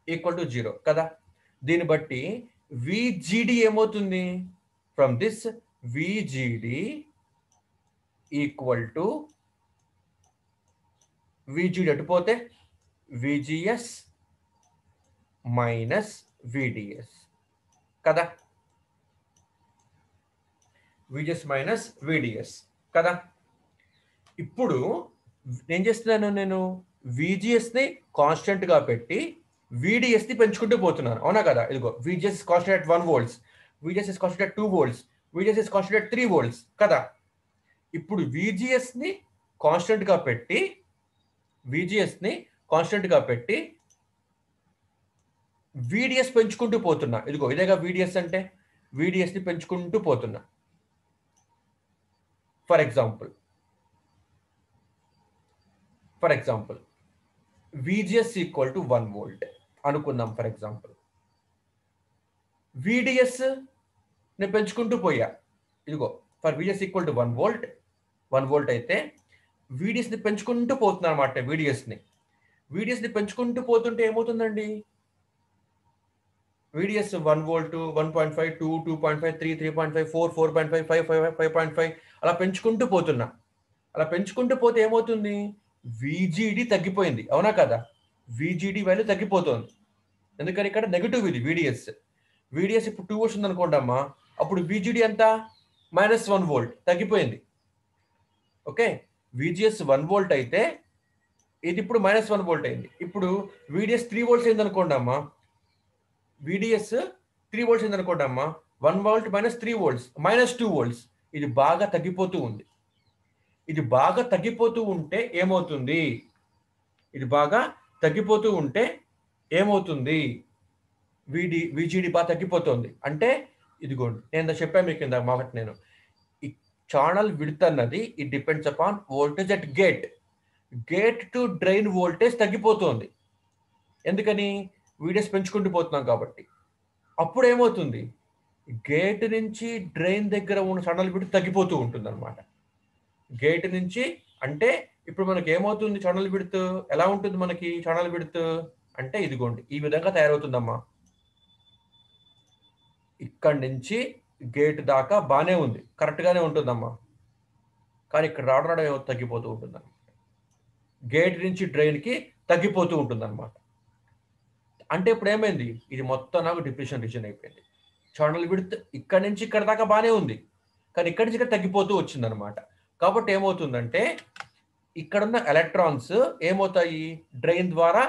ఈక్వల్ టు 0 కదా. దీన్ని బట్టి VGD ఏమవుతుంది, from this VGD equal to VGD అటుపోతే VGS minus VDS కదా, VGS మైనస్ VDS కదా. ఇప్పుడు ఏం చేస్తున్నాను నేను, VGSని కాన్స్టెంట్గా పెట్టి VDSని పెంచుకుంటూ పోతున్నాను, అవునా కదా. ఇదిగో VGS is constant at 1 volts, VGS is constant at 2 volts, VGS is constant at 3 volts కదా. ఇప్పుడు VGSని కాన్స్టెంట్గా పెట్టి VDS పెంచుకుంటూ పోతున్నా. ఇదిగో ఇదేగా VDS అంటే, VDSని పెంచుకుంటూ పోతున్నా. For example VGS equal to 1 volt అనుకుందాం. ఫర్ ఎగ్జాంపుల్ VDS నేను పెంచుకుంటూ పోయా. ఇదిగో for VGS equal to 1 volt అయితే VDSని పెంచుకుంటూ పోతున్నా అనమాట. VDSని పెంచుకుంటూ పోతుంటే ఏమవుతుందండి, VDS 1 volt, 1.5, 2, 2.5, 3, 3.5, 4, 4.5, 5, 5.5 అలా పెంచుకుంటూ పోతున్నా. అలా పెంచుకుంటూ పోతే ఏమవుతుంది, VGD తగ్గిపోయింది, అవునా కదా. VGD వాల్యూ తగ్గిపోతుంది. ఎందుకని ఇక్కడ నెగిటివ్ ఇది VDS ఇప్పుడు 2 volts ఉందనుకోండి అమ్మా, అప్పుడు VGD ఎంత, -1 volt తగ్గిపోయింది. ఓకే, VGS 1 volt అయితే ఇది ఇప్పుడు -1 volt అయింది. ఇప్పుడు VDS 3 volts అయింది అనుకోండి అమ్మా, VDS 3 volts అయింది అనుకోండి అమ్మా, 1 volt minus 3 volts -2 volts. ఇది బాగా తగ్గిపోతూ ఉంది. ఇది బాగా తగ్గిపోతూ ఉంటే ఏమవుతుంది, VGD బాగా తగ్గిపోతుంది అంటే, ఇదిగోండి నేను చెప్పాను మీకు కింద మొదటి, నేను ఈ ఛానల్ విడ్త్ అన్నది it depends upon voltage at gate to drain voltage తగ్గిపోతుంది. ఎందుకని, VDS పెంచుకుంటూ పోతున్నాం కాబట్టి. అప్పుడు ఏమవుతుంది, గేట్ నుంచి డ్రైన్ దగ్గర ఉన్న ఛానల్ విడ్త్ తగ్గిపోతూ ఉంటుంది అనమాట. గేట్ నుంచి అంటే ఇప్పుడు మనకి ఏమవుతుంది, ఛానల్ విడ్త్ ఎలా ఉంటుంది మనకి, ఛానల్ విడ్త్ అంటే ఇదిగోండి ఈ విధంగా తయారవుతుందమ్మా. ఇక్కడి నుంచి గేట్ దాకా బాగానే ఉంది, కరెక్ట్గానే ఉంటుందమ్మా. కానీ ఇక్కడ రావడం తగ్గిపోతూ ఉంటుంది అనమాట. గేట్ నుంచి డ్రైన్కి తగ్గిపోతూ ఉంటుంది అనమాట. అంటే ఇప్పుడు ఏమైంది, ఇది మొత్తం నాకు డిప్రెషన్ రీజన్ అయిపోయింది. ఛానల్ విడ్త్ ఇక్కడ నుంచి ఇక్కడ దాకా బాగానే ఉంది, కానీ ఇక్కడి నుంచి ఇక్కడ తగ్గిపోతూ వచ్చిందనమాట. కాబట్టి ఏమవుతుందంటే, ఇక్కడున్న ఎలక్ట్రాన్స్ ఏమవుతాయి, డ్రైన్ ద్వారా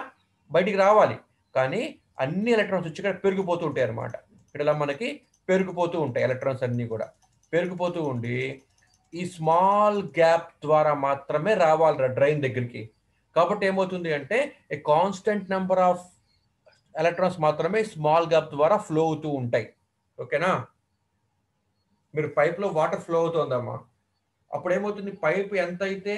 బయటికి రావాలి, కానీ అన్ని ఎలక్ట్రాన్స్ వచ్చి ఇక్కడ పెరిగిపోతూ ఉంటాయి అనమాట. ఇక్కడ ఇలా మనకి పెరిగిపోతూ ఉంటాయి ఎలక్ట్రాన్స్ అన్నీ కూడా పెరిగిపోతూ ఉండి ఈ స్మాల్ గ్యాప్ ద్వారా మాత్రమే రావాలి డ్రైన్ దగ్గరికి. కాబట్టి ఏమవుతుంది అంటే, a constant number of electrons మాత్రమే స్మాల్ గ్యాప్ ద్వారా ఫ్లో అవుతూ ఉంటాయి. ఓకేనా, మీరు పైప్లో వాటర్ ఫ్లో అవుతుందమ్మా, అప్పుడు ఏమవుతుంది, పైప్ ఎంత అయితే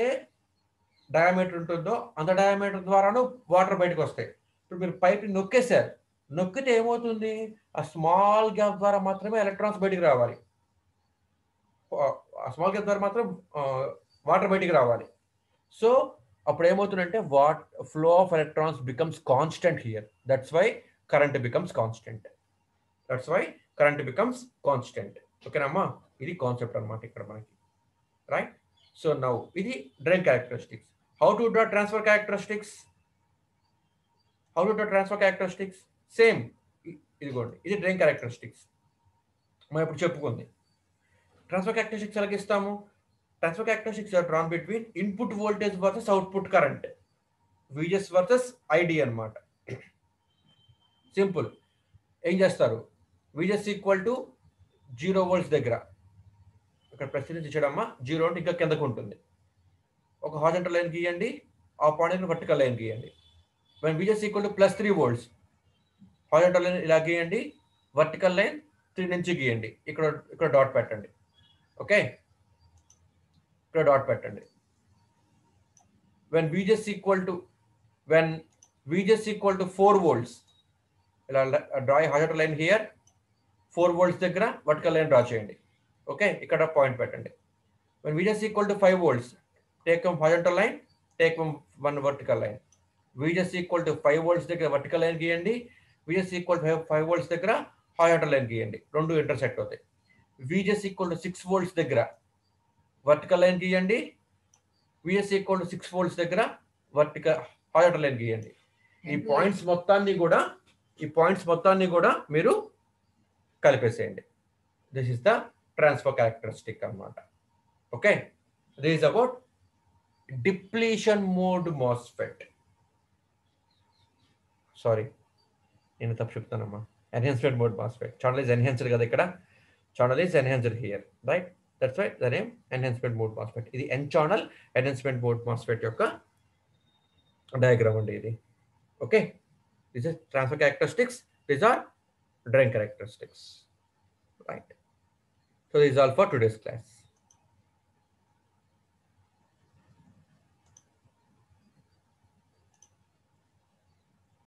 డయామీటర్ ఉంటుందో అంత డయామీటర్ ద్వారాను వాటర్ బయటకు వస్తాయి. ఇప్పుడు మీరు పైప్ నొక్కేశారు, నొక్కితే ఏమవుతుంది, ఆ స్మాల్ గ్యాప్ ద్వారా మాత్రమే ఎలక్ట్రాన్స్ బయటికి రావాలి, ఆ స్మాల్ గ్యాప్ ద్వారా మాత్రం వాటర్ బయటికి రావాలి. సో అప్పుడు ఏమవుతుందంటే, flow of electrons becomes constant here. That's why current becomes constant. ఓకేనమ్మా, ఇది కాన్సెప్ట్ అనమాట ఇక్కడ మనకి, రైట్. సో నౌ ఇది drain characteristics. How to draw transfer characteristics, same ఇదిగోండి, ఇది డ్రైన్ క్యారెక్టరిస్టిక్స్. మనం ఇప్పుడు చెప్పుకుంది ట్రాన్స్ఫర్ క్యారెక్టరిస్టిక్స్ ఎలాగ ఇస్తాము. Transfer characteristics are drawn between input voltage versus output current, VGS versus ID అనమాట. సింపుల్, ఏం చేస్తారు, VGS ఈక్వల్ టు 0 volts దగ్గర, ఇక్కడ ప్రశ్న ఇచ్చాడమ్మా, 0 అంటే ఇంకా కిందకు ఉంటుంది, ఒక హారిజాంటల్ లైన్ గీయండి, ఆ పాయింట్ వర్టికల్ లైన్ గీయండి. when VGS equal to +3 volts, horizontal line ఇలా గీయండి, వర్టికల్ లైన్ 3 నుంచి గీయండి, ఇక్కడ డాట్ పెట్టండి. ఓకే, ఇక్కడ డాట్ పెట్టండి. when VGS equal to 4 volts, ఇలా draw horizontal line here, 4 volts దగ్గర వర్టికల్ లైన్ డ్రా చేయండి. ఓకే, ఇక్కడ పాయింట్ పెట్టండి. when VGS equal to 5 volts, take one horizontal line, take one vertical line. VGS equal to 5 volts దగ్గర vertical line గీయండి, VGS equal to 5 volts దగ్గర horizontal line గీయండి, రెండు intersect అవుతాయి. VGS equal to 6 volts దగ్గర vertical line గీయండి, VGS equal to 6 volts దగ్గర vertical horizontal line గీయండి. ఈ పాయింట్స్ మొత్తాన్ని కూడా మీరు కలిపేసేయండి. This is the transfer characteristic అన్నమాట. Okay, this is about depletion mode MOSFET. Sorry, నేను తప్పు చెప్తానమ్మా. Enhancement mode MOSFET. Channel is enhanced కదా ఇక్కడ. Channel is enhanced here, right? That's why the name enhancement mode MOSFET. ఇది N channel enhancement mode MOSFET యొక్క diagram అండి ఇది. Okay, this is transfer characteristics, these are drain characteristics, right? So this is all for today's class.